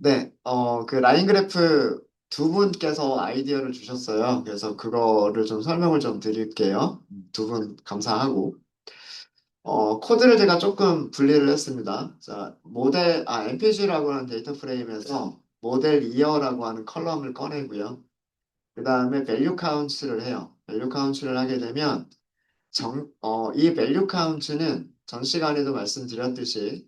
네, 그 라인 그래프 두 분께서 아이디어를 주셨어요. 그래서 그거를 좀 설명을 좀 드릴게요. 두 분 감사하고. 코드를 제가 조금 분리를 했습니다. 자, MPG라고 하는 데이터 프레임에서 모델 이어라고 하는 컬럼을 꺼내고요. 그 다음에 value count를 해요. value count를 하게 되면 이 value count는 전 시간에도 말씀드렸듯이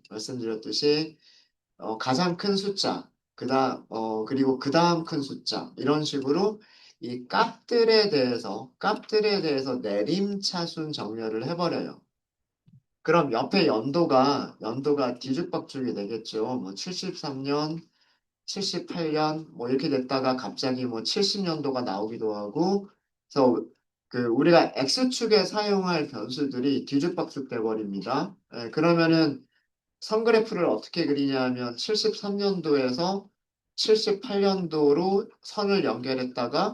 가장 큰 숫자, 그리고 그 다음 큰 숫자, 이런 식으로 이 값들에 대해서 내림차순 정렬을 해버려요. 그럼 옆에 연도가 뒤죽박죽이 되겠죠. 뭐 73년, 78년, 뭐 이렇게 됐다가 갑자기 뭐 70년도가 나오기도 하고, 그래서 우리가 X축에 사용할 변수들이 뒤죽박죽 돼버립니다. 그러면은 선그래프를 어떻게 그리냐 하면 73년도에서 78년도로 선을 연결했다가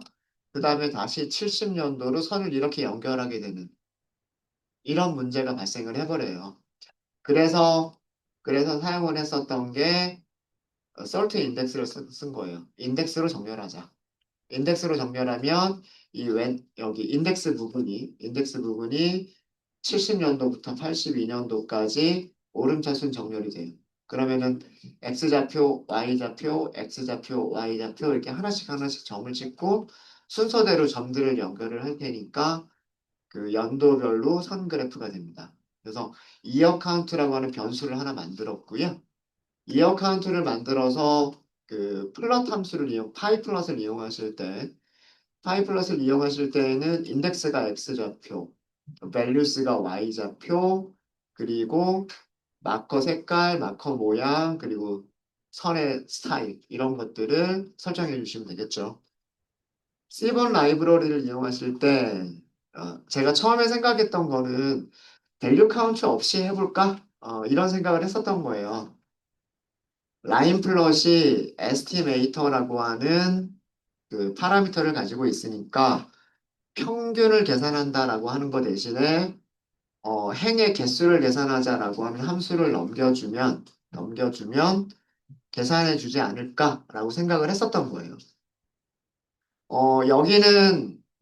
그 다음에 다시 70년도로 선을 이렇게 연결하게 되는 이런 문제가 발생을 해버려요. 그래서 사용을 했었던 게 솔트 인덱스를 쓴 거예요. 인덱스로 정렬하면 여기 인덱스 부분이 70년도부터 82년도까지 오름차순 정렬이 돼요. 그러면은 X좌표, Y좌표, X좌표, Y좌표 이렇게 하나씩 하나씩 점을 찍고 순서대로 점들을 연결을 할 테니까 그 연도별로 선 그래프가 됩니다. 그래서 이어 카운트라고 하는 변수를 하나 만들었고요. 이어 카운트를 만들어서 그 플롯 함수를 파이 플롯을 이용하실 때 파이플러스를 이용하실 때에는 인덱스가 X좌표, 밸류스가 Y좌표, 그리고 마커 색깔, 마커 모양, 그리고 선의 스타일 이런 것들을 설정해 주시면 되겠죠. C번 라이브러리를 이용하실 때 제가 처음에 생각했던 거는 밸류 카운트 없이 해볼까? 이런 생각을 했었던 거예요. 라인 플롯이 에스티메이터라고 하는 그 파라미터를 가지고 있으니까 평균을 계산한다라고 하는 것 대신에 행의 개수를 계산하자라고 하는 함수를 넘겨주면 계산해 주지 않을까라고 생각을 했었던 거예요.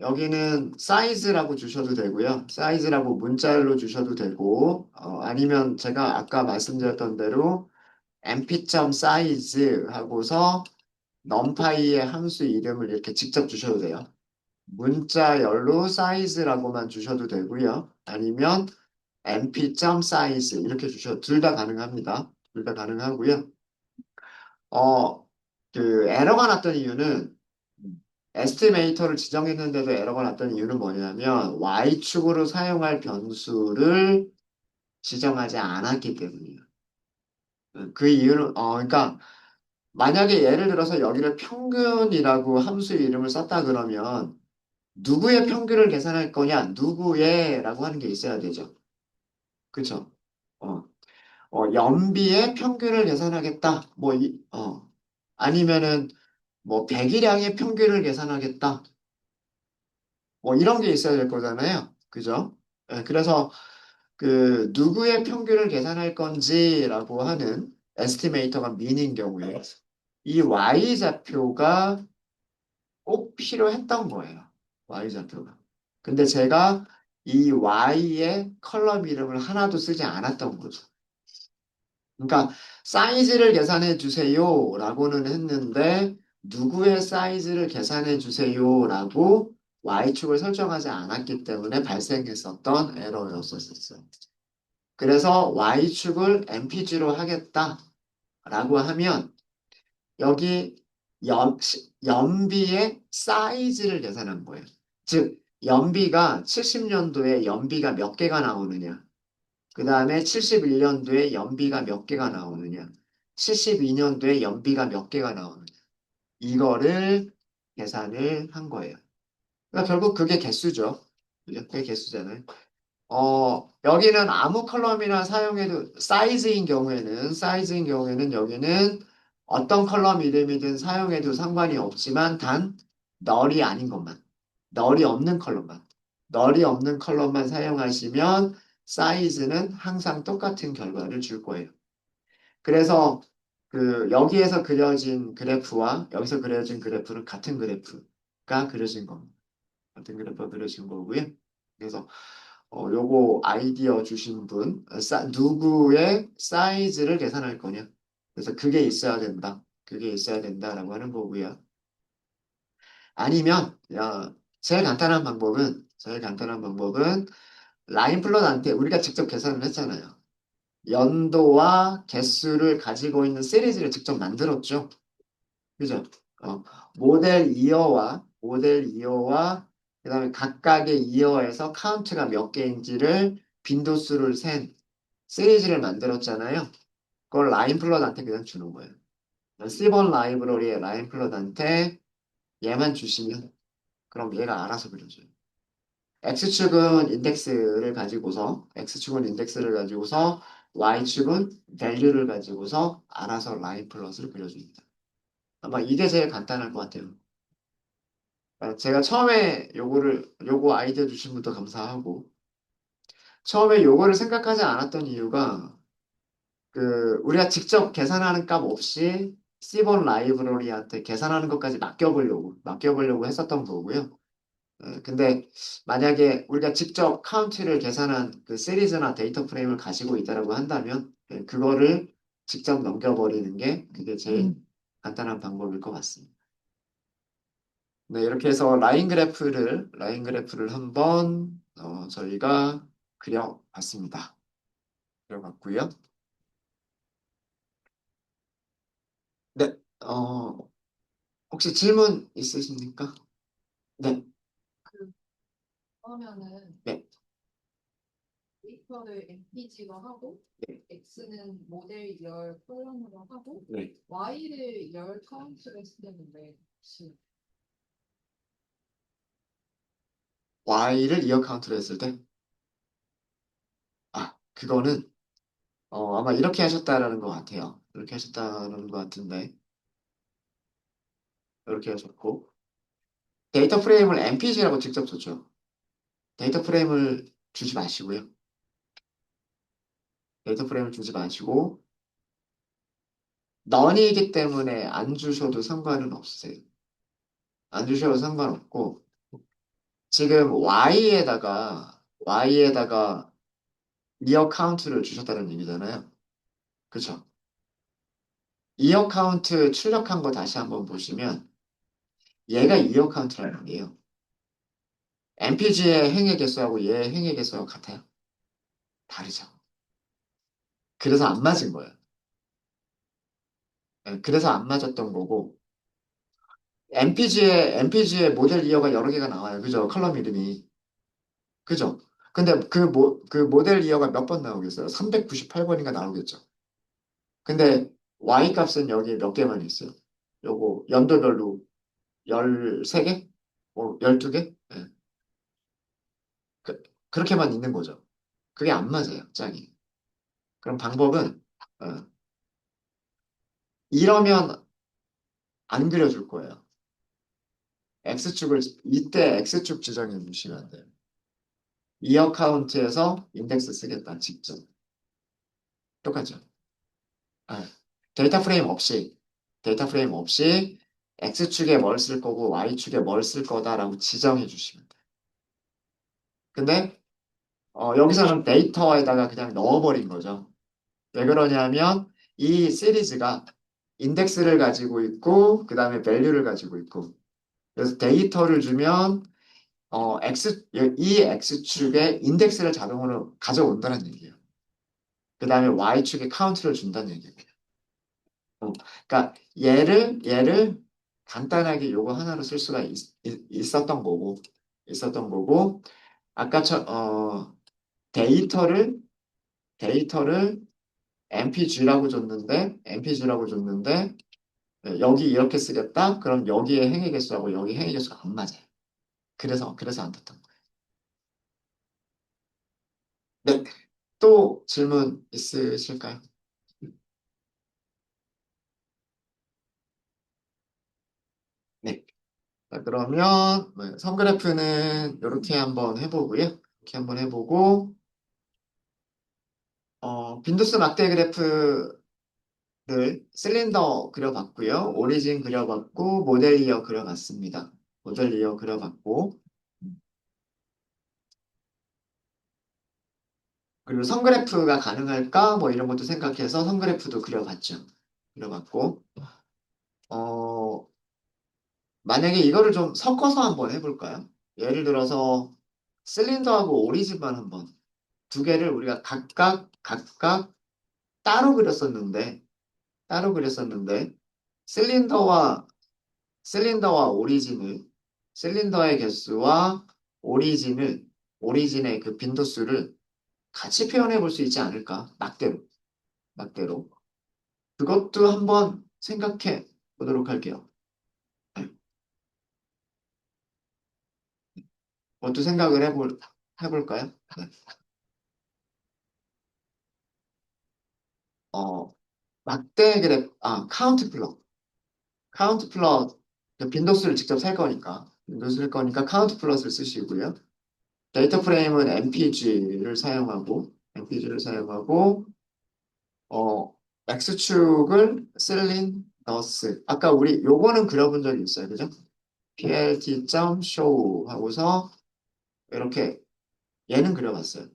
여기는 사이즈라고 주셔도 되고요. 사이즈라고 문자열로 주셔도 되고, 아니면 제가 아까 말씀드렸던 대로 mp.size 하고서 numPy의 함수 이름을 이렇게 직접 주셔도 돼요. 문자열로 사이즈라고만 주셔도 되고요. 아니면 mp.size 이렇게 주셔도 둘 다 가능합니다. 둘 다 가능하고요. 어, 에러가 났던 이유는 에스티메이터를 지정했는데도 에러가 났던 이유는 뭐냐면 y축으로 사용할 변수를 지정하지 않았기 때문이에요. 그 이유는 그러니까 만약에 예를 들어서 여기를 평균이라고 함수 이름을 썼다 그러면 누구의 평균을 계산할 거냐, 누구의라고 하는 게 있어야 되죠. 그쵸? 어, 연비의 평균을 계산하겠다. 아니면은 뭐 배기량의 평균을 계산하겠다. 뭐 이런 게 있어야 될 거잖아요. 그죠? 그래서 그 누구의 평균을 계산할 건지라고 하는 에스티메이터가 민인 경우에 이 y좌표가 꼭 필요했던 거예요. y좌표가. 근데 제가 이 y의 컬럼 이름을 하나도 쓰지 않았던 거죠. 그러니까 사이즈를 계산해 주세요라고는 했는데 누구의 사이즈를 계산해 주세요라고 y축을 설정하지 않았기 때문에 발생했었던 에러였었어요. 그래서 y축을 mpg로 하겠다라고 하면 여기 연비의 사이즈를 계산한 거예요. 즉, 연비가 70년도에 연비가 몇 개가 나오느냐. 그 다음에 71년도에 연비가 몇 개가 나오느냐. 72년도에 연비가 몇 개가 나오느냐. 이거를 계산을 한 거예요. 그러니까 결국 그게 개수죠. 그죠? 그게 개수잖아요. 여기는 아무 컬럼이나 사용해도 사이즈인 경우에는 여기는 어떤 컬럼 이름이든 사용해도 상관이 없지만 단 널이 아닌 것만 널이 없는 컬럼만 널이 없는 컬럼만 사용하시면 사이즈는 항상 똑같은 결과를 줄 거예요. 그래서 여기에서 그려진 그래프와 여기서 그려진 그래프는 같은 그래프가 그려진 겁니다. 같은 그래프가 그려진 거고요. 그래서 요거 아이디어 주신 분, 누구의 사이즈를 계산할 거냐. 그래서 그게 있어야 된다. 그게 있어야 된다라고 하는 거고요. 아니면, 제일 간단한 방법은 라인 플롯한테 우리가 직접 계산을 했잖아요. 연도와 개수를 가지고 있는 시리즈를 직접 만들었죠. 그죠? 어, 모델 이어와 그다음에 각각의 이어에서 카운트가 몇 개인지를 빈도수를 센 시리즈를 만들었잖아요. 그걸 라인 플롯한테 그냥 주는 거예요. C1 라이브러리에 라인 플롯한테 얘만 주시면 그럼 얘가 알아서 그려줘요. X축은 인덱스를 가지고서 Y축은 밸류를 가지고서 알아서 라인 플롯을 그려줍니다. 아마 이게 제일 간단할 것 같아요. 제가 처음에 요거 아이디어 주신 분도 감사하고, 처음에 요거를 생각하지 않았던 이유가, 우리가 직접 계산하는 값 없이 C본 라이브러리한테 계산하는 것까지 맡겨보려고 했었던 거고요. 근데 만약에 우리가 직접 카운트를 계산한 그 시리즈나 데이터 프레임을 가지고 있다라고 한다면, 그거를 직접 넘겨버리는 게 그게 제일 간단한 방법일 것 같습니다. 네, 이렇게 해서 라인 그래프를 한번 저희가 그려봤습니다. 그려봤고요. 네, 혹시 질문 있으십니까? 네, 그, 그러면은 네, 데이터를 MPG로 하고 네, X는 모델 열 콜럼으로 하고 네. Y를 열 카운트로 쓰는데 혹시 Y를 이어 카운트로 했을 때, 그거는 아마 이렇게 하셨다라는 것 같아요. 이렇게 하셨다라는 것 같은데, 이렇게 하셨고, 데이터 프레임을 MPG라고 직접 줬죠. 데이터 프레임을 주지 마시고요. 데이터 프레임을 주지 마시고, 넌이기 때문에 안 주셔도 상관은 없으세요. 안 주셔도 상관없고, 지금 Y에다가 이어 카운트를 주셨다는 얘기잖아요. 그쵸? 이어 카운트 출력한 거 다시 한번 보시면, 얘가 이어 카운트라는 얘기예요. MPG의 행의 개수하고 얘의 행의 개수하고 같아요. 다르죠. 그래서 안 맞은 거예요. 그래서 안 맞았던 거고, MPG의 모델 이어가 여러 개가 나와요. 그죠? 컬럼 이름이. 그죠? 근데 그 모델 이어가 몇 번 나오겠어요? 398번인가 나오겠죠. 근데 Y 값은 여기 몇 개만 있어요. 요거 연도별로 13개? 뭐 12개? 예. 그렇게만 있는 거죠. 그게 안 맞아요, 짝이. 그럼 방법은 어, 이러면 안 그려줄 거예요. 이때 X축 지정해 주시면 안 돼요. 이 어카운트에서 인덱스 쓰겠다, 직접. 똑같죠. 아, 데이터 프레임 없이, 데이터 프레임 없이 X축에 뭘 쓸 거고 Y축에 뭘 쓸 거다라고 지정해 주시면 돼요. 근데 여기서는 데이터에다가 그냥 넣어버린 거죠. 왜 그러냐면 이 시리즈가 인덱스를 가지고 있고 그 다음에 밸류를 가지고 있고 그래서 데이터를 주면 이 X축에 인덱스를 자동으로 가져온다는 얘기예요. 그 다음에 Y축에 카운트를 준다는 얘기예요. 그러니까 얘를 간단하게 요거 하나로 쓸 수가 있었던 거고 아까처럼 데이터를 데이터를 MPG라고 줬는데 여기 이렇게 쓰겠다? 그럼 여기에 행의 개수하고 여기 행의 개수가 안 맞아요. 그래서 안 됐던 거예요. 네, 또 질문 있으실까요? 네. 자, 그러면 선그래프는 이렇게 한번 해보고요. 이렇게 한번 해보고 빈도수 막대 그래프 실린더 그려봤고요. 오리진 그려봤고, 모델리어 그려봤습니다. 모델리어 그려봤고, 그리고 선그래프가 가능할까? 뭐 이런 것도 생각해서 선그래프도 그려봤죠. 그려봤고, 어, 만약에 이거를 좀 섞어서 한번 해볼까요? 예를 들어서 실린더하고 오리진만 한번 두 개를 우리가 각각 따로 그렸었는데, 실린더와 오리진을, 실린더의 개수와 오리진을, 오리진의 그 빈도수를 같이 표현해 볼 수 있지 않을까? 막대로. 그것도 한번 생각해 보도록 할게요. 네. 그것도 생각을 해볼까요? 네. 어, 카운트 플롯, 그 빈도수를 직접 셀 거니까, 카운트 플롯을 쓰시고요. 데이터 프레임은 MPG를 사용하고, 어, X축을 슬린 너스. 아까 우리 요거는 그려본 적이 있어요. 그죠? plt.show 하고서 이렇게 얘는 그려봤어요.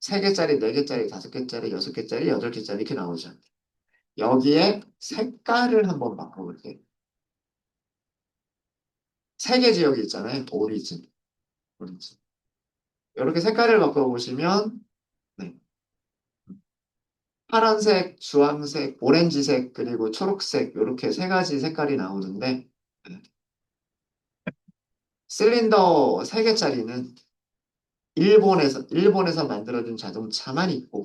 3개짜리, 4개짜리, 5개짜리, 6개짜리, 8개짜리 이렇게 나오죠. 여기에 색깔을 한번 바꿔볼게요. 3개 지역이 있잖아요. 오리진. 이렇게 색깔을 바꿔보시면 네. 파란색, 주황색, 오렌지색, 그리고 초록색 이렇게 3가지 색깔이 나오는데 네. 실린더 3개짜리는 일본에서 만들어진 자동차만 있고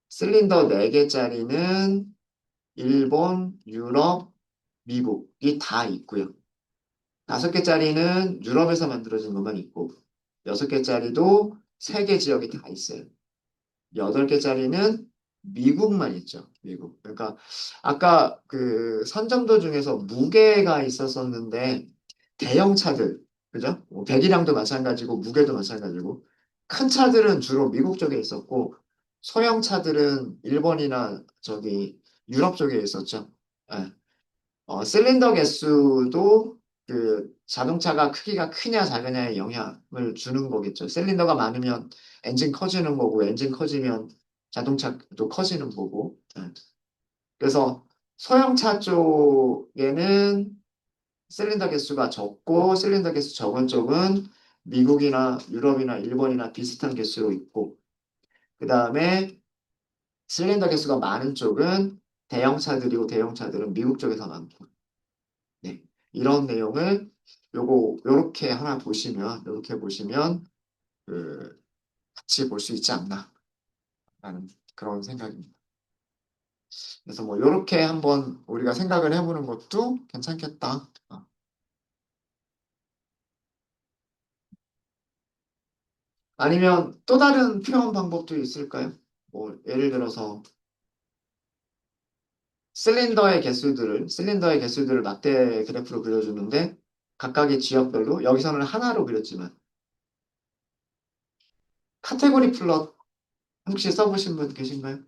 실린더 4개짜리는 일본, 유럽, 미국이 다 있고요. 5개짜리는 유럽에서 만들어진 것만 있고 6개짜리도 3개 지역이 다 있어요. 8개짜리는 미국만 있죠. 미국. 그러니까 아까 그 선정도 중에서 무게가 있었었는데 대형 차들, 그죠? 뭐 배기량도 마찬가지고 무게도 마찬가지고 큰 차들은 주로 미국 쪽에 있었고 소형 차들은 일본이나 저기 유럽 쪽에 있었죠. 예. 실린더 개수도 그 자동차가 크기가 크냐 작으냐에 영향을 주는 거겠죠. 실린더가 많으면 엔진 커지는 거고, 엔진 커지면 자동차도 커지는 거고. 예. 그래서 소형차 쪽에는 실린더 개수가 적고, 실린더 개수 적은 쪽은 미국이나 유럽이나 일본이나 비슷한 개수로 있고, 그 다음에 실린더 개수가 많은 쪽은 대형차들이고, 대형차들은 미국 쪽에서 많고, 네. 이런 내용을 요렇게 보시면 그 같이 볼 수 있지 않나 라는 그런 생각입니다. 그래서 뭐 요렇게 한번 우리가 생각을 해보는 것도 괜찮겠다. 아니면 또 다른 표현 방법도 있을까요? 뭐 예를 들어서 실린더의 개수들을 막대 그래프로 그려주는데 각각의 지역별로 여기서는 하나로 그렸지만 카테고리 플롯 혹시 써보신 분 계신가요?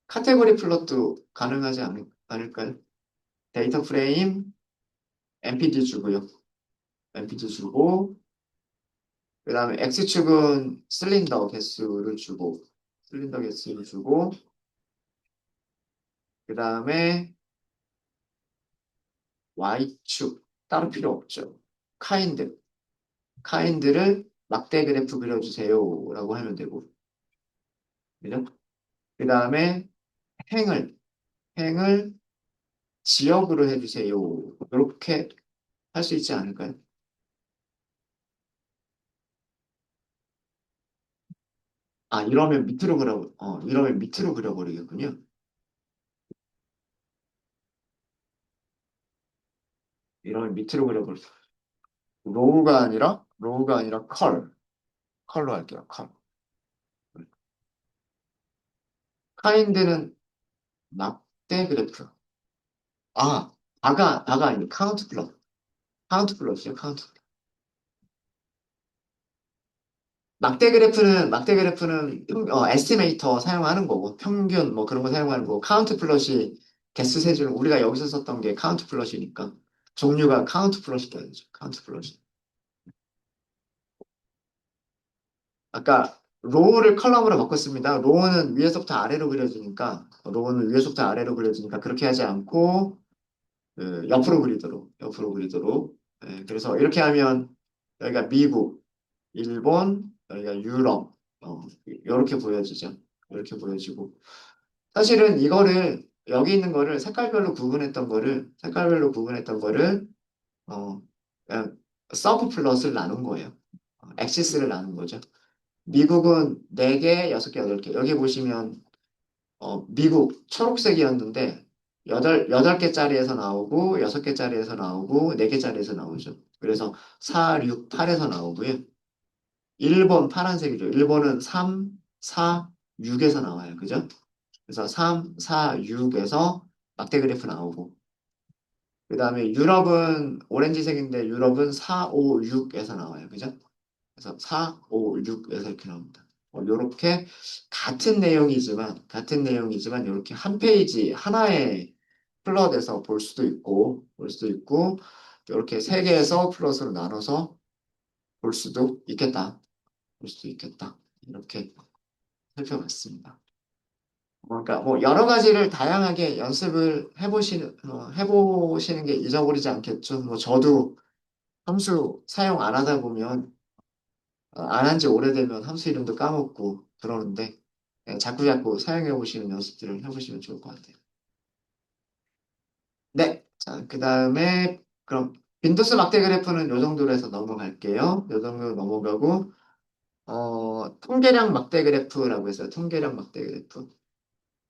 카테고리 플롯도 가능하지 않을까요? 데이터 프레임 MPG 주고요. MPG 주고 그 다음에 X축은 실린더 개수를 주고 그 다음에 Y축 따로 필요 없죠. 카인드 카인드를 막대 그래프 그려주세요 라고 하면 되고 그죠? 그 다음에 행을 행을 지역으로 해주세요. 이렇게 할 수 있지 않을까요? 이러면 밑으로 그려버리겠군요. 이러면 밑으로 그려버려. 로우가 아니라 컬로 할게요. 컬. 카인드는 막대 그래프. 다가 아니고 카운트 플롯이요. 카운트 플롯. 막대 그래프는 에스티메이터 사용하는 거고 평균 뭐 그런 거 사용하는 거고 카운트 플롯이 개수 세줄 우리가 여기서 썼던 게 카운트 플롯이니까 종류가 카운트 플롯이다 되죠. 카운트 플롯. 아까 로우를 컬럼으로 바꿨습니다. 로우는 위에서부터 아래로 그려지니까 로우는 위에서부터 아래로 그려지니까 그렇게 하지 않고 옆으로 그리도록. 그래서 이렇게 하면 여기가 미국, 일본, 여기가 유럽, 이렇게 보여지죠. 이렇게 보여지고. 사실은 이거를, 여기 있는 거를 색깔별로 구분했던 거를, 그냥 서브 플롯을 나눈 거예요. 엑시스를 나눈 거죠. 미국은 4개, 6개, 8개. 여기 보시면, 미국 초록색이었는데, 8개짜리에서 나오고, 6개짜리에서 나오고, 4개짜리에서 나오죠. 그래서 4, 6, 8에서 나오고요. 일본 파란색이죠. 일본은 3, 4, 6에서 나와요. 그죠? 그래서 3, 4, 6에서 막대 그래프 나오고. 그 다음에 유럽은 오렌지색인데 유럽은 4, 5, 6에서 나와요. 그죠? 그래서 4, 5, 6에서 이렇게 나옵니다. 요렇게 같은 내용이지만 이렇게 한 페이지 하나의 플롯에서 볼 수도 있고 이렇게 세 개에서 플롯으로 나눠서 볼 수도 있겠다. 볼 수도 있겠다. 이렇게 살펴봤습니다. 그러니까 뭐 여러 가지를 다양하게 연습을 해보시는 게 잊어버리지 않겠죠. 뭐 저도 함수 사용 안 하다 보면 안 한 지 오래되면 함수 이름도 까먹고 그러는데 자꾸자꾸 사용해 보시는 연습들을 해보시면 좋을 것 같아요. 네, 자, 그 다음에 그럼 빈도수 막대 그래프는 요 정도로 해서 넘어갈게요. 요 정도로 넘어가고 통계량 막대 그래프라고 했어요. 통계량 막대 그래프.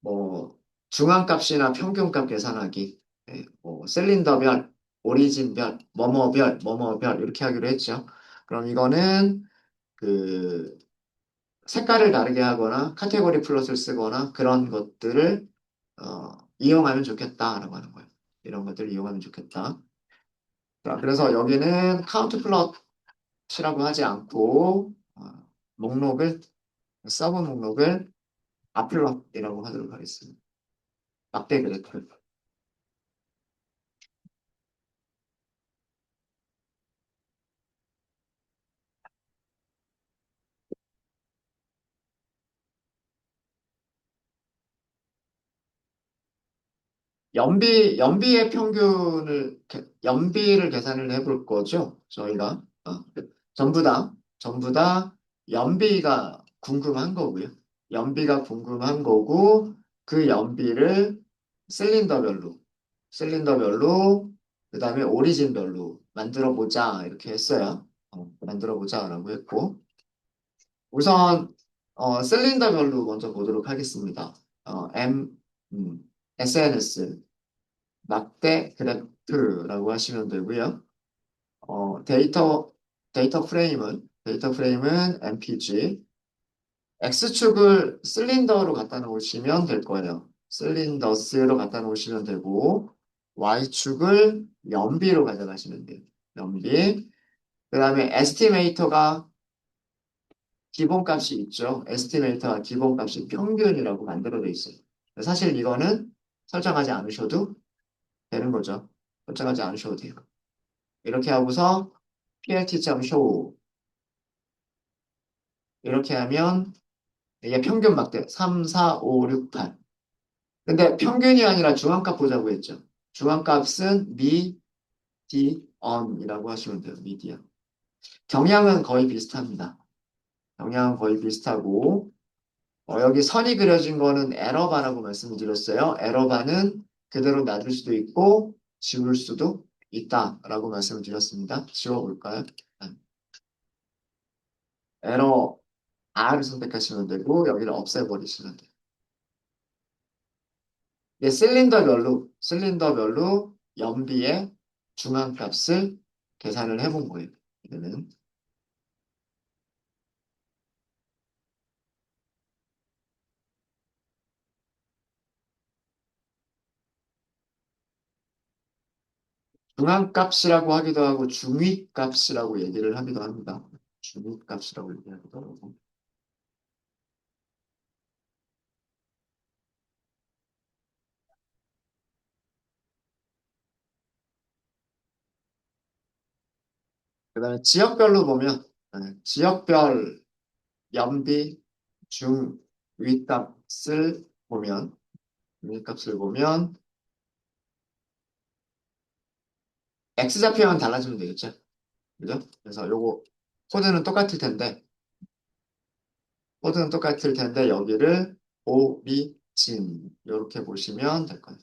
뭐 중앙값이나 평균값 계산하기, 뭐 실린더별, 오리진별, 뭐뭐별 이렇게 하기로 했죠. 그럼 이거는 그 색깔을 다르게 하거나 카테고리 플롯을 쓰거나 그런 것들을 이용하면 좋겠다라고 하는 거예요. 이런 것들을 이용하면 좋겠다. 자, 그래서 여기는 카운트 플롯이라고 하지 않고 목록을 서브 목록을 아플롯이라고 하도록 하겠습니다. 막대 그래프. 연비를 계산을 해볼 거죠. 저희가. 전부 다 연비가 궁금한 거고요. 연비가 궁금한 거고, 그 연비를 실린더별로, 실린더별로, 그 다음에 오리진별로 만들어 보자. 이렇게 했어요. 만들어 보자라고 했고, 우선, 실린더별로 먼저 보도록 하겠습니다. M, SNS. 막대 그래프라고 하시면 되고요. 어, 데이터 데이터 프레임은 MPG. X축을 실린더로 갖다 놓으시면 될 거예요. 실린더스로 갖다 놓으시면 되고 Y축을 연비로 가져가시면 돼요. 연비. 그다음에 에스티메이터가 기본값이 있죠. 에스티메이터가 기본값이 평균이라고 만들어져 있어요. 사실 이거는 설정하지 않으셔도 되는 거죠. 설정하지 않으셔도 돼요. 이렇게 하고서 plt.show 이렇게 하면 이게 평균 막대 3, 4, 5, 6, 8. 근데 평균이 아니라 중앙값 보자고 했죠. 중앙값은 median이라고 하시면 돼요. median. 경향은 거의 비슷합니다. 경향은 거의 비슷하고 여기 선이 그려진 거는 에러바라고 말씀드렸어요. 에러바는 그대로 놔둘 수도 있고 지울 수도 있다라고 말씀을 드렸습니다. 지워볼까요? 에러 R을 선택하시면 되고 여기를 없애버리시면 돼요. 이게 실린더별로 연비의 중앙값을 계산을 해본 거예요. 이거는 중앙값이라고 하기도 하고 중위값이라고 얘기를 하기도 합니다. 중립값이라고 얘기하더라고. 그다음에 지역별로 보면 지역별 연비 중 위값을 보면 위값을 보면 x좌표만 달라지면 되겠죠. 그죠? 그래서 요거 코드는 똑같을 텐데 여기를 오리진 이렇게 보시면 될 거예요.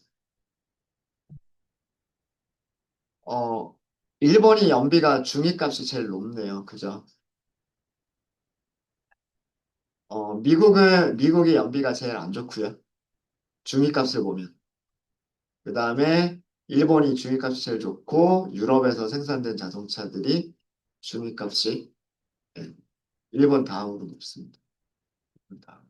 1번이 연비가 중위값이 제일 높네요. 그죠? 미국의 연비가 제일 안 좋고요. 중위값을 보면. 그 다음에 일본이 중위값이 제일 좋고 유럽에서 생산된 자동차들이 중위값이 예, 일본 다음으로 높습니다. 일본 다음.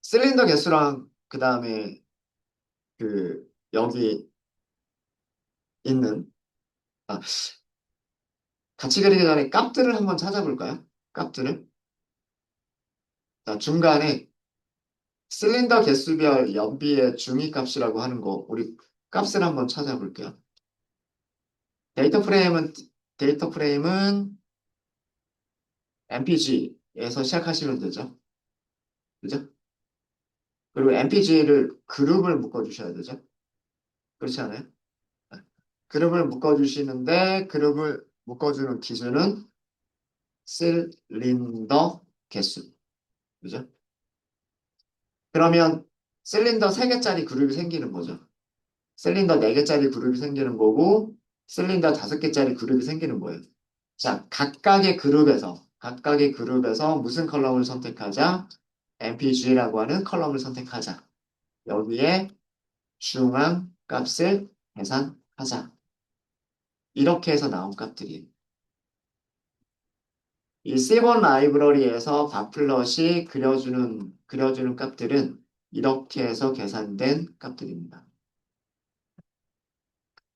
실린더 개수랑 그 다음에 그 여기 있는 아, 같이 그리기 전에 값들을 한번 찾아볼까요? 값들을. 자, 중간에 실린더 개수별 연비의 중위값이라고 하는 거 우리 값을 한번 찾아볼게요. 데이터 프레임은 데이터 프레임은 MPG에서 시작하시면 되죠. 그죠? 그리고 MPG를 그룹을 묶어주셔야 되죠. 그렇지 않아요? 네. 그룹을 묶어주시는데 그룹을 묶어주는 기준은 실린더 개수. 그죠? 그러면 실린더 3개짜리 그룹이 생기는 거죠. 실린더 4개짜리 그룹이 생기는 거고 실린더 5개짜리 그룹이 생기는 거예요. 자, 각각의 그룹에서 무슨 컬럼을 선택하자? MPG라고 하는 컬럼을 선택하자. 여기에 중앙 값을 계산하자. 이렇게 해서 나온 값들이에요. 이 C1 라이브러리에서 바플럿이 그려주는 값들은 이렇게 해서 계산된 값들입니다.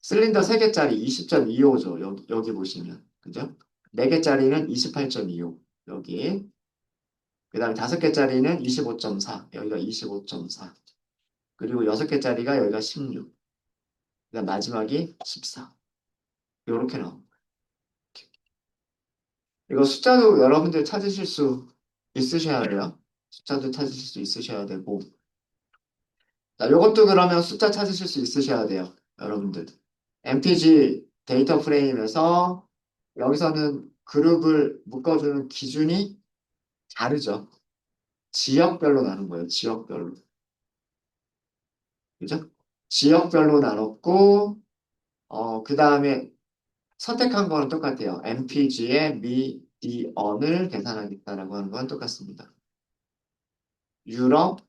실린더 3개짜리 20.25죠. 여기 보시면. 그죠? 4개짜리는 28.25. 여기. 그 다음에 5개짜리는 25.4. 여기가 25.4. 그리고 6개짜리가 여기가 16. 그 다음 마지막이 14. 이렇게 나옵니다. 이거 숫자도 여러분들 찾으실 수 있으셔야 돼요. 숫자도 찾으실 수 있으셔야 되고. 자, 요것도 그러면 숫자 찾으실 수 있으셔야 돼요. 여러분들. MPG 데이터 프레임에서 여기서는 그룹을 묶어주는 기준이 다르죠. 지역별로 나눈 거예요. 지역별로. 그죠? 지역별로 나눴고, 그 다음에 선택한 거는 똑같아요. MPG의 미디언을 계산하겠다라고 하는 건 똑같습니다. 유럽,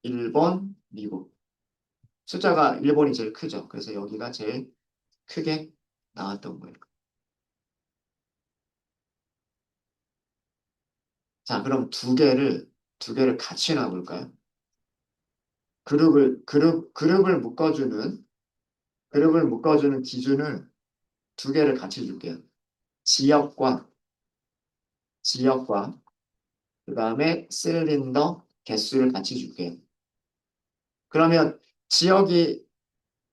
일본, 미국. 숫자가 일본이 제일 크죠. 그래서 여기가 제일 크게 나왔던 거예요. 자, 그럼 두 개를 같이 놔볼까요? 그룹을 묶어주는 기준을 두 개를 같이 줄게요. 지역과, 지역과, 그 다음에 실린더 개수를 같이 줄게요. 그러면 지역이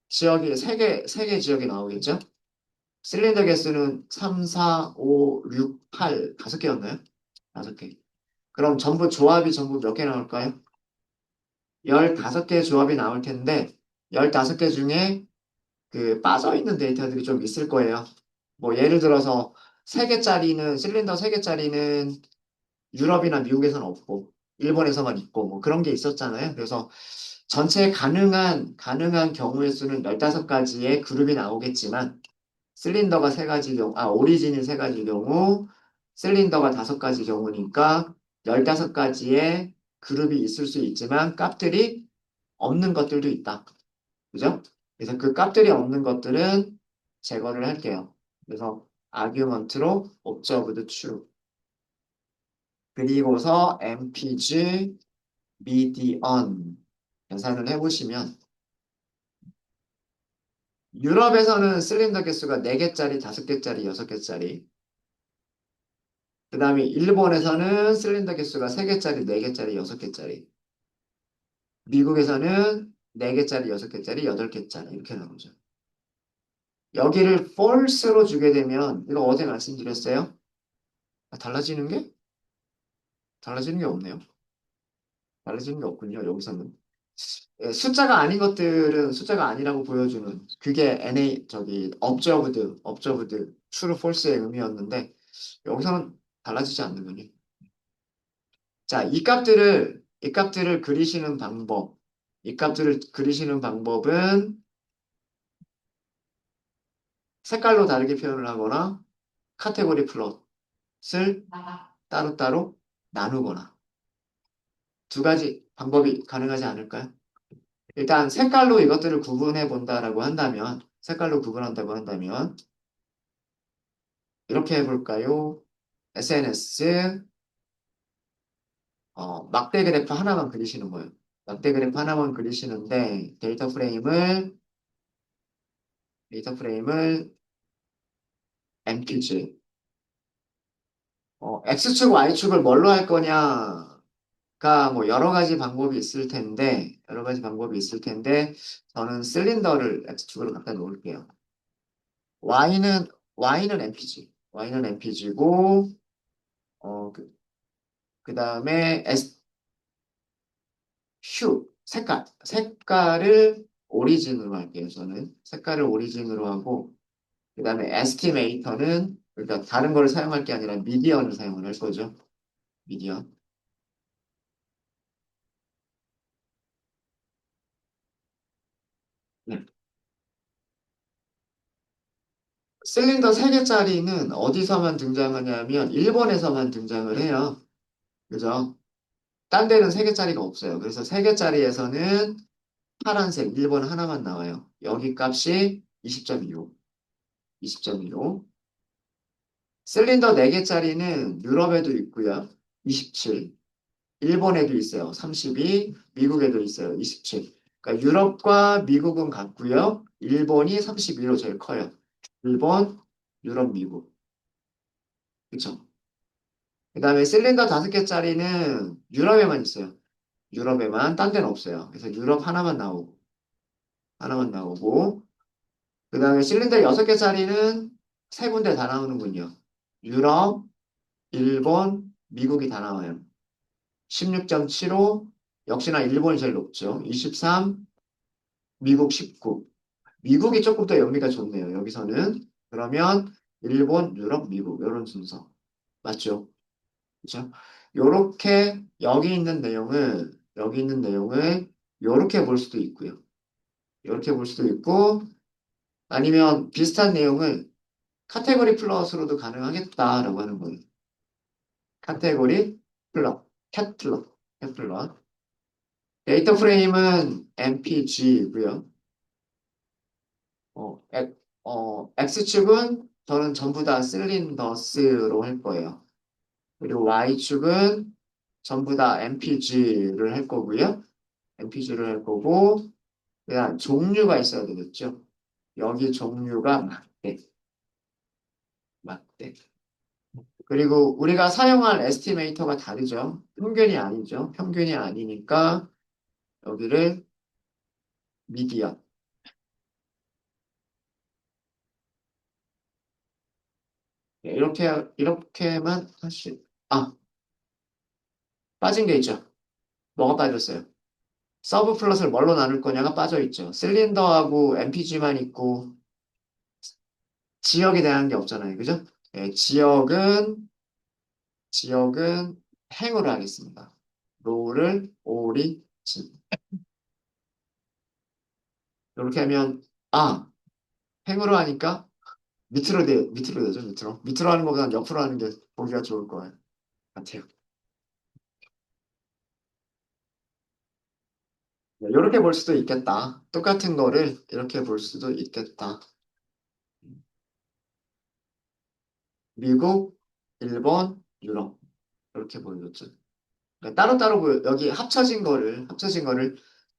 세 개 지역이 나오겠죠? 실린더 개수는 3, 4, 5, 6, 8, 5개였나요? 5개. 그럼 조합이 전부 몇 개 나올까요? 15개 조합이 나올 텐데, 15개 중에 그 빠져있는 데이터들이 좀 있을 거예요. 뭐, 예를 들어서 실린더 3개짜리는 유럽이나 미국에서는 없고, 일본에서만 있고, 뭐 그런 게 있었잖아요. 그래서 전체 가능한 경우의 수는 15가지의 그룹이 나오겠지만, 실린더가 3가지 경우, 오리진이 3가지 경우, 실린더가 5가지 경우니까 15가지의 그룹이 있을 수 있지만 값들이 없는 것들도 있다. 그죠? 그래서 그 값들이 없는 것들은 제거를 할게요. 그래서 argument로 observed true. 그리고서 mpg median 계산을 해보시면 유럽에서는 실린더 개수가 4개짜리, 5개짜리, 6개짜리. 그 다음에 일본에서는 실린더 개수가 3개짜리, 4개짜리, 6개짜리. 미국에서는 4개짜리, 6개짜리, 8개짜리. 이렇게 나오죠. 여기를 false로 주게 되면, 이거 어제 말씀드렸어요? 아, 달라지는 게 없네요. 달라지는 게 없군요, 여기서는. 예, 숫자가 아닌 것들은 숫자가 아니라고 보여주는 그게 observed, true, false의 의미였는데 여기서는 달라지지 않는군요. 자, 이 값들을 그리시는 방법, 이 값들을 그리시는 방법은 색깔로 다르게 표현을 하거나 카테고리 플롯을 따로따로 나누거나 두 가지 방법이 가능하지 않을까요? 일단 색깔로 이것들을 구분해 본다라고 한다면 색깔로 구분한다고 한다면 이렇게 해볼까요? SNS 막대 그래프 하나만 그리시는 거예요. 막대 그래프 하나만 그리시는데 데이터 프레임을 MQG X축, Y축을 뭘로 할 거냐가 뭐 여러 가지 방법이 있을 텐데 저는 실린더를 X축으로 갖다 놓을게요. Y는 MPG고 그 다음에 색깔을 오리진으로 할게요. 저는 색깔을 오리진으로 하고 그 다음에 에스티메이터는 그러니까 다른 거를 사용할 게 아니라 미디언을 사용을 할 거죠. 미디언. 네. 실린더 3개짜리는 어디서만 등장하냐면 일본에서만 등장을 해요. 그죠? 딴 데는 3개짜리가 없어요. 그래서 3개짜리에서는 파란색 일본 하나만 나와요. 여기 값이 20.25. 20.25. 실린더 4개짜리는 유럽에도 있고요. 27. 일본에도 있어요. 32. 미국에도 있어요. 27. 그러니까 유럽과 미국은 같고요. 일본이 32로 제일 커요. 일본, 유럽, 미국. 그쵸? 그 다음에 실린더 5개짜리는 유럽에만 있어요. 유럽에만, 딴 데는 없어요. 그래서 유럽 하나만 나오고, 그 다음에 실린더 6개짜리는 3군데 다 나오는군요. 유럽, 일본, 미국이 다 나와요. 16.75, 역시나 일본이 제일 높죠. 23, 미국 19. 미국이 조금 더 연비가 좋네요. 여기서는. 그러면 일본, 유럽, 미국 이런 순서. 맞죠? 그렇죠? 요렇게 여기 있는 내용을 요렇게 볼 수도 있고요. 요렇게 볼 수도 있고 아니면 비슷한 내용을 카테고리 플러스로도 가능하겠다라고 하는 거예요. 카테고리 플러스, 캣플러. 데이터 프레임은 MPG이고요. X축은 저는 전부 다 실린더스로 할 거예요. 그리고 Y축은 전부 다 MPG를 할 거고요. MPG를 할 거고, 그냥 종류가 있어야 되겠죠. 여기 종류가 막대. 그리고 우리가 사용할 에스티메이터가 다르죠. 평균이 아니죠. 평균이 아니니까 여기를 미디어. 이렇게만 빠진 게 있죠. 뭐가 빠졌어요? 서브 플롯을 뭘로 나눌 거냐가 빠져 있죠. 실린더하고 MPG만 있고 지역에 대한 게 없잖아요. 그죠? 예, 지역은 행으로 하겠습니다. 롤을 오리 진. 이렇게 하면 행으로 하니까 밑으로 되죠. 밑으로 하는 것보다 옆으로 하는 게 보기가 좋을 것 같아요. 이렇게 볼 수도 있겠다. 똑같은 거를 이렇게 볼 수도 있겠다. 미국, 일본, 유럽 이렇게 보여줬죠. 그러니까 따로따로 여기 합쳐진 거를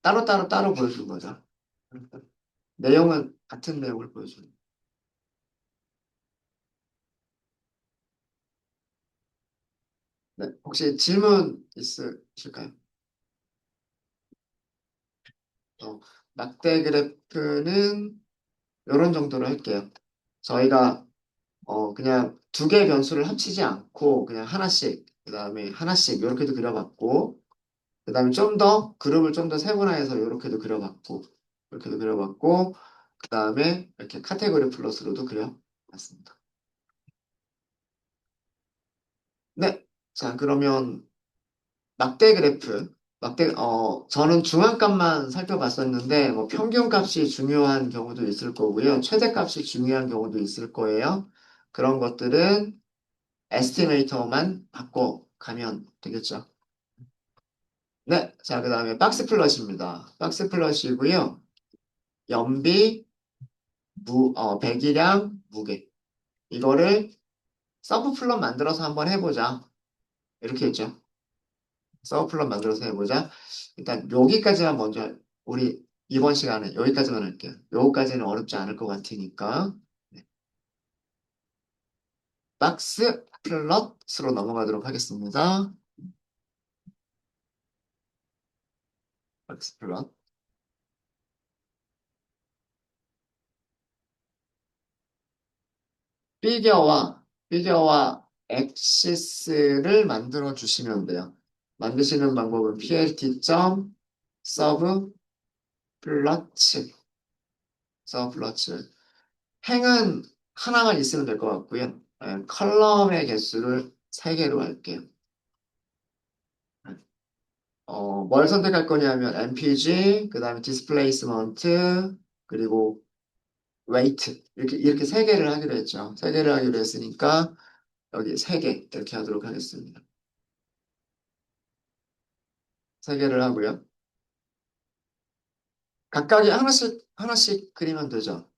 따로따로 보여준 거죠. 내용은 같은 내용을 보여줘요. 네, 혹시 질문 있으실까요? 어, 막대 그래프는 이런 정도로 할게요. 저희가 그냥 두 개의 변수를 합치지 않고 그냥 하나씩, 그 다음에 하나씩 이렇게도 그려봤고, 그 다음에 좀 더 그룹을 좀 더 세분화해서 이렇게도 그려봤고, 이렇게도 그려봤고, 그 다음에 이렇게 카테고리 플러스로도 그려봤습니다. 네. 자, 그러면 막대 그래프. 저는 중앙값만 살펴봤었는데, 뭐 평균값이 중요한 경우도 있을 거고요. 최대값이 중요한 경우도 있을 거예요. 그런 것들은 에스티메이터만 바꿔 가면 되겠죠. 네. 자, 그 다음에 박스 플롯입니다. 박스 플롯이고요. 연비, 배기량, 무게. 이거를 서브 플롯 만들어서 한번 해보자. 이렇게 했죠. 서브 플롯 만들어서 해보자. 일단 여기까지만 먼저 우리 이번 시간에 여기까지만 할게요. 여기까지는 어렵지 않을 것 같으니까. 네. 박스 플롯으로 넘어가도록 하겠습니다. 박스 플롯. 피겨와 엑시스를 만들어 주시면 돼요. 만드시는 방법은 plt.sub 플러츠 행은 하나만 있으면 될 것 같고요. 컬럼의 개수를 3개로 할게요. 뭘 선택할 거냐면 MPG, 그 다음에 디스플레이스먼트, 그리고 웨이트 이렇게 3개를 하기로 했죠. 3개를 하기로 했으니까 여기 3개 이렇게 하도록 하겠습니다. 3개를 하고요. 각각이 하나씩 그리면 되죠.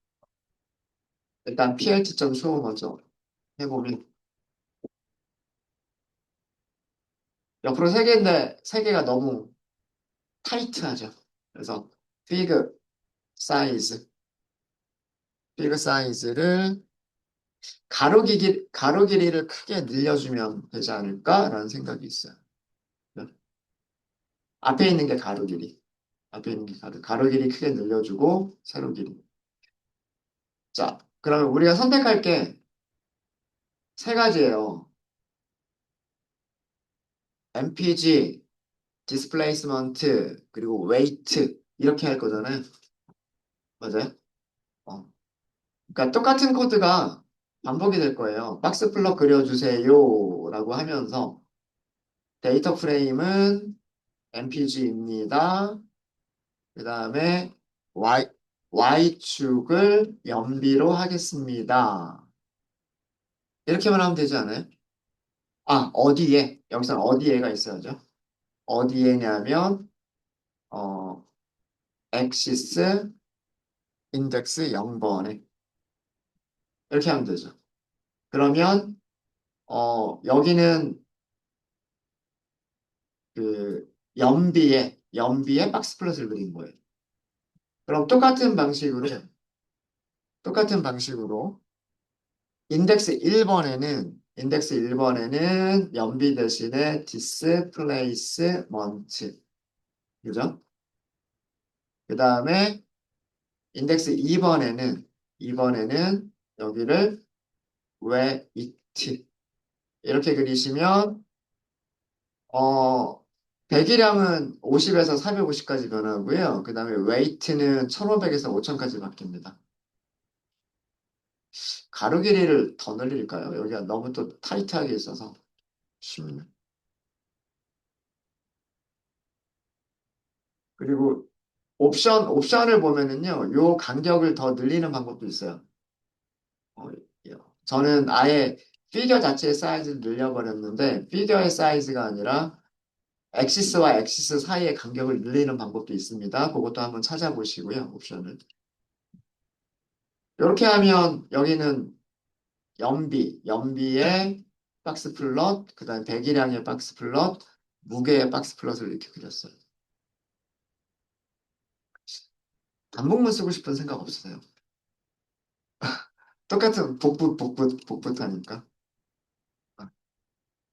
일단 plt.show 먼저 해보면 옆으로 3개인데 3개가 너무 타이트하죠. 그래서 fig 사이즈, fig 사이즈를 가로 길이를 크게 늘려주면 되지 않을까라는 생각이 있어요. 네. 앞에 있는 게 가로 길이. 앞에 있는 게 가로 길이 크게 늘려주고 세로 길이. 자, 그러면 우리가 선택할 게 3가지예요. MPG, 디스플레이스먼트, 그리고 웨이트 이렇게 할 거잖아요. 맞아요? 어. 그러니까 똑같은 코드가 반복이 될 거예요. 박스 플롯 그려주세요라고 하면서 데이터 프레임은 MPG입니다. 그 다음에 Y축을 연비로 하겠습니다. 이렇게만 하면 되지 않아요? 아, 어디에? 여기서 어디에가 있어야죠. 어디에냐면, 어, 엑시스 인덱스 0번에. 이렇게 하면 되죠. 그러면, 여기는 그 연비에 박스 플롯을 그린 거예요. 그럼 똑같은 방식으로 인덱스 1번에는 연비 대신에 디스플레이스먼트. 그죠? 그 다음에 인덱스 2번에는 여기를 왜 it 이렇게 그리시면 어 배기량은 50에서 450까지 변하고요. 그 다음에 weight는 1500에서 5000까지 바뀝니다. 가로 길이를 더 늘릴까요? 여기가 너무 또 타이트하게 있어서 쉽네. 그리고 옵션을 보면은요, 요 간격을 더 늘리는 방법도 있어요. 어, 저는 아예 피겨 자체의 사이즈를 늘려버렸는데, 피겨의 사이즈가 아니라 엑시스와 엑시스 사이의 간격을 늘리는 방법도 있습니다. 그것도 한번 찾아보시고요, 옵션을. 이렇게 하면 여기는 연비의 박스 플롯, 그 다음에 배기량의 박스 플롯, 무게의 박스 플롯을 이렇게 그렸어요. 반복문 쓰고 싶은 생각 없으세요? 똑같은 복붙하니까.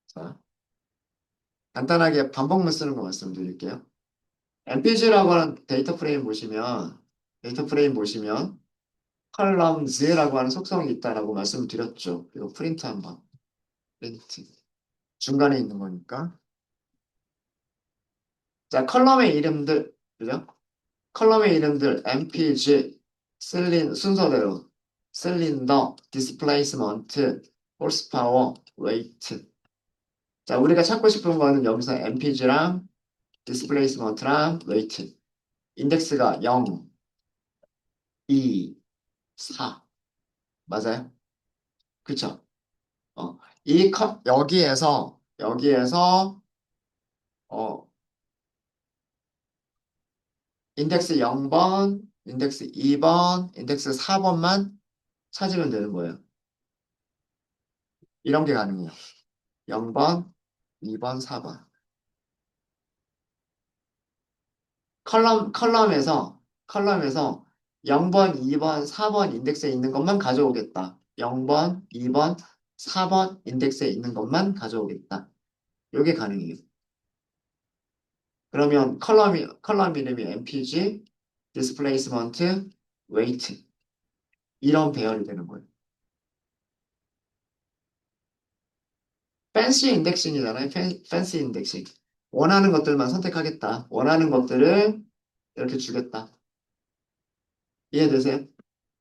자, 간단하게 반복문 쓰는 거 말씀드릴게요. MPG라고 하는 데이터 프레임 보시면 컬럼즈라고 하는 속성이 있다라고 말씀드렸죠. 이거 프린트 한번. 프린트. 중간에 있는 거니까. 자, 컬럼의 이름들, 그죠? 컬럼의 이름들, MPG, 순서대로, 실린더, 디스플레이스먼트, horsepower, weight. 자, 우리가 찾고 싶은 거는 여기서 MPG랑 디스플레이스먼트랑 weight. 인덱스가 0, 2, 4. 맞아요? 그쵸? 여기에서, 어, 인덱스 0번, 인덱스 2번, 인덱스 4번만 찾으면 되는 거예요. 이런 게 가능해요. 0번, 2번, 4번. 컬럼에서 0번, 2번, 4번 인덱스에 있는 것만 가져오겠다. 0번, 2번, 4번 인덱스에 있는 것만 가져오겠다. 이게 가능해요. 그러면 컬럼 이름이 MPG, 디스플레이스먼트, 웨이트 이런 배열이 되는 거예요. 팬시 인덱싱이잖아요. 팬시 인덱싱. 원하는 것들만 선택하겠다. 원하는 것들을 이렇게 주겠다. 이해되세요?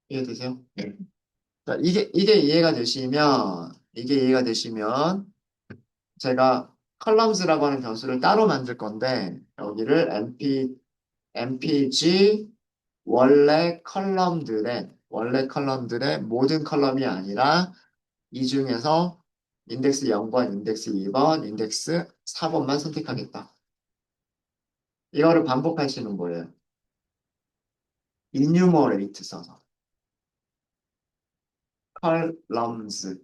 이해되세요? 네. 자, 이게 이해가 되시면 제가 컬럼스라고 하는 변수를 따로 만들 건데 여기를 mpg 원래 컬럼들의 모든 컬럼이 아니라 이 중에서 인덱스 0번, 인덱스 2번, 인덱스 4번만 선택하겠다. 이거를 반복하시는 거예요. enumerate 써서 columns.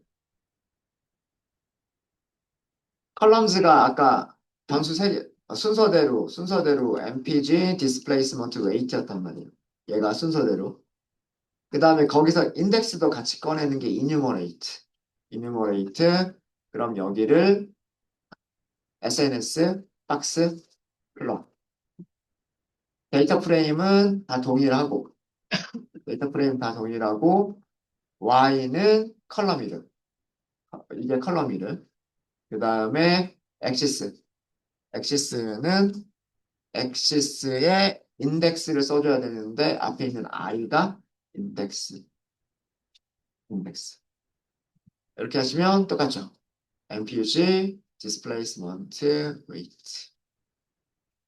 컬럼즈가 아까 변수 세 개, 순서대로 MPG, displacement, weight였단 말이에요. 얘가 순서대로. 그 다음에 거기서 인덱스도 같이 꺼내는 게 enumerate. enumerate. 그럼 여기를 SNS, 박스, 플러. 데이터 프레임은 다 동일하고, 데이터 프레임 다 동일하고, Y는 컬럼 이름. 이게 컬럼 이름. 그 다음에 엑시스. 엑시스는 엑시스에 인덱스를 써줘야 되는데 앞에 있는 i가 인덱스. 이렇게 하시면 똑같죠. MPUG, displacement, weight.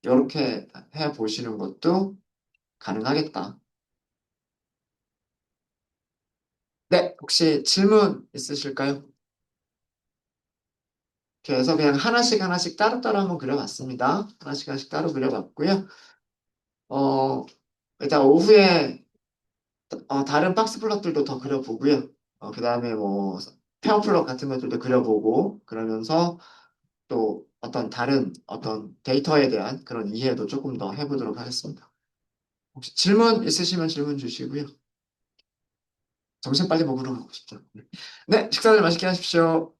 이렇게 해보시는 것도 가능하겠다. 네, 혹시 질문 있으실까요? 그래서 그냥 하나씩 따로따로 한번 그려봤습니다. 하나씩 따로 그려봤고요. 어, 일단 오후에 다른 박스 플롯들도 더 그려보고요. 그 다음에 뭐 페어 플롯 같은 것들도 그려보고 그러면서 또 다른 어떤 데이터에 대한 그런 이해도 조금 더 해보도록 하겠습니다. 혹시 질문 있으시면 질문 주시고요. 점심 빨리 먹으러 가고 싶죠. 네, 식사들 맛있게 하십시오.